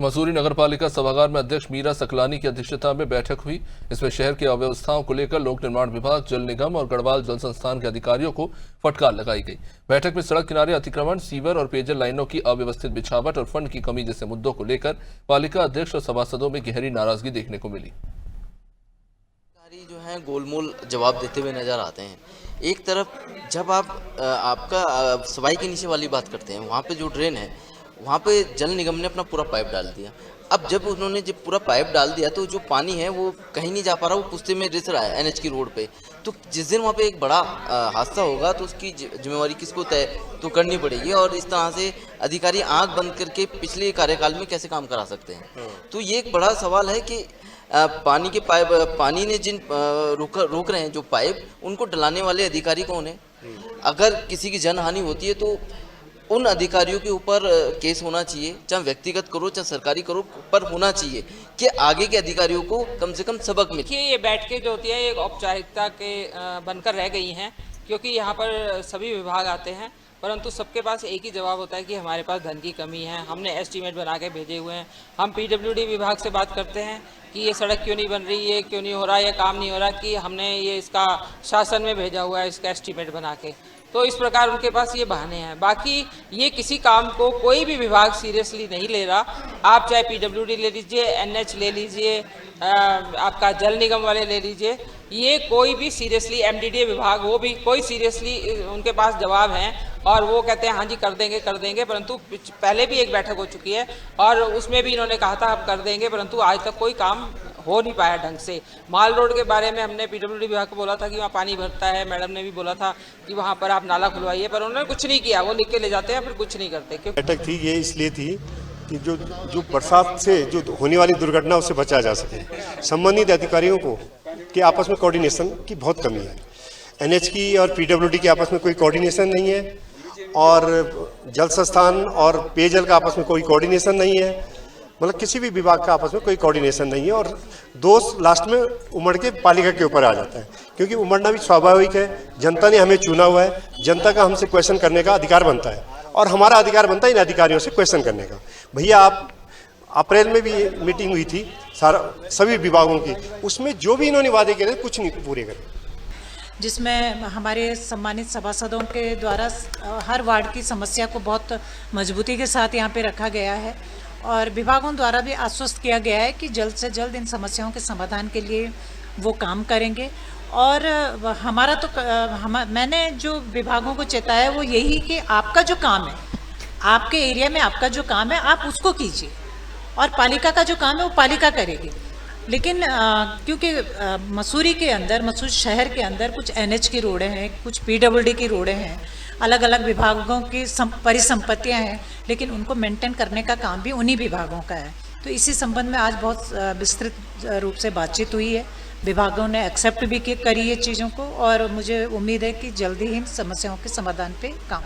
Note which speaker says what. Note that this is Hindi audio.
Speaker 1: मसूरी नगरपालिका सभागार में अध्यक्ष मीरा सकलानी की अध्यक्षता में बैठक हुई। इसमें शहर की अव्यवस्थाओं को लेकर लोक निर्माण विभाग, जल निगम और गढ़वाल जल संस्थान के अधिकारियों को फटकार लगाई गई। बैठक में सड़क किनारे अतिक्रमण, सीवर और पेयजल लाइनों की अव्यवस्थित बिछावट और फंड की कमी जैसे मुद्दों को लेकर पालिका अध्यक्ष और सभासदों में गहरी नाराजगी देखने को मिली।
Speaker 2: जो है गोलमोल जवाब देते हुए नजर आते हैं। एक तरफ जब आपका सफाई के नीचे वाली बात करते हैं, वहाँ पे जो ड्रेन है वहाँ पे जल निगम ने अपना पूरा पाइप डाल दिया। अब जब उन्होंने पूरा पाइप डाल दिया तो जो पानी है वो कहीं नहीं जा पा रहा, वो पुश्ते में रिस रहा है एनएच की रोड पे। तो जिस दिन वहाँ पे एक बड़ा हादसा होगा तो उसकी जिम्मेवारी किसको तय तो करनी पड़ेगी। और इस तरह से अधिकारी आंख बंद करके पिछले कार्यकाल में कैसे काम करा सकते हैं। तो ये एक बड़ा सवाल है कि पानी ने जिन रोक रहे हैं जो पाइप, उनको डलाने वाले अधिकारी कौन है। अगर किसी की जनहानि होती है तो उन अधिकारियों के ऊपर केस होना चाहिए, चाहे व्यक्तिगत करो चाहे सरकारी करो, पर होना चाहिए कि आगे के अधिकारियों को कम से कम सबक मिले।
Speaker 3: ये बैठकें जो होती है एक औपचारिकता के बनकर रह गई हैं, क्योंकि यहाँ पर सभी विभाग आते हैं, परंतु सबके पास एक ही जवाब होता है कि हमारे पास धन की कमी है। हमने एस्टीमेट बना के भेजे हुए हैं। हम पीडब्ल्यूडी विभाग से बात करते हैं कि ये सड़क क्यों नहीं बन रही, ये क्यों नहीं हो रहा, ये काम नहीं हो रहा, कि हमने ये इसका शासन में भेजा हुआ है इसका एस्टीमेट बना के। तो इस प्रकार उनके पास ये बहाने हैं। बाकी ये किसी काम को कोई भी विभाग सीरियसली नहीं ले रहा। आप चाहे पीडब्ल्यूडी ले लीजिए, एनएच ले लीजिए, आपका जल निगम वाले ले लीजिए, ये कोई भी सीरियसली, एमडीडीए विभाग वो भी कोई सीरियसली उनके पास जवाब हैं और वो कहते हैं हाँ जी कर देंगे। परंतु पहले भी एक बैठक हो चुकी है और उसमें भी इन्होंने कहा था अब कर देंगे, परंतु आज तक कोई काम हो नहीं पाया ढंग से। माल रोड के बारे में हमने पीडब्ल्यूडी विभाग को बोला था कि वहाँ पानी भरता है, मैडम ने भी बोला था कि वहाँ पर आप नाला खुलवाइए, पर उन्होंने कुछ नहीं किया। वो लिख के ले जाते हैं फिर कुछ नहीं करते।
Speaker 4: बैठक थी ये इसलिए थी कि जो बरसात से जो होने वाली दुर्घटना उससे बचा जा सके। संबंधित अधिकारियों को कि आपस में कोऑर्डिनेशन की बहुत कमी है। एनएच की और पीडब्ल्यूडी के आपस में कोई कोऑर्डिनेशन नहीं है और जल संस्थान और पेयजल का आपस में कोई कोऑर्डिनेशन नहीं है। मतलब किसी भी विभाग का आपस में कोई कोऑर्डिनेशन नहीं है और दोष लास्ट में उमड़ के पालिका के ऊपर आ जाता है, क्योंकि उमड़ना भी स्वाभाविक है। जनता ने हमें चुना हुआ है, जनता का हमसे क्वेश्चन करने का अधिकार बनता है और हमारा अधिकार बनता है इन अधिकारियों से क्वेश्चन करने का। भैया आप अप्रैल में भी मीटिंग हुई थी सभी विभागों की, उसमें जो भी इन्होंने वादे करे कुछ नहीं पूरे करे,
Speaker 5: जिसमें हमारे सम्मानित सभासदों के द्वारा हर वार्ड की समस्या को बहुत मजबूती के साथ यहाँ पे रखा गया है और विभागों द्वारा भी आश्वस्त किया गया है कि जल्द से जल्द इन समस्याओं के समाधान के लिए वो काम करेंगे। और हमारा तो मैंने जो विभागों को चेताया वो यही कि आपका जो काम है, आपके एरिया में आपका जो काम है आप उसको कीजिए और पालिका का जो काम है वो पालिका करेगी। लेकिन क्योंकि मसूरी शहर के अंदर कुछ एनएच की रोडें हैं, कुछ पीडब्ल्यूडी की रोडें हैं, अलग अलग विभागों की परिसंपत्तियां हैं, लेकिन उनको मेंटेन करने का काम भी उन्हीं विभागों का है। तो इसी संबंध में आज बहुत विस्तृत रूप से बातचीत हुई है। विभागों ने एक्सेप्ट भी करी ये चीज़ों को और मुझे उम्मीद है कि जल्दी ही इन समस्याओं के समाधान पे काम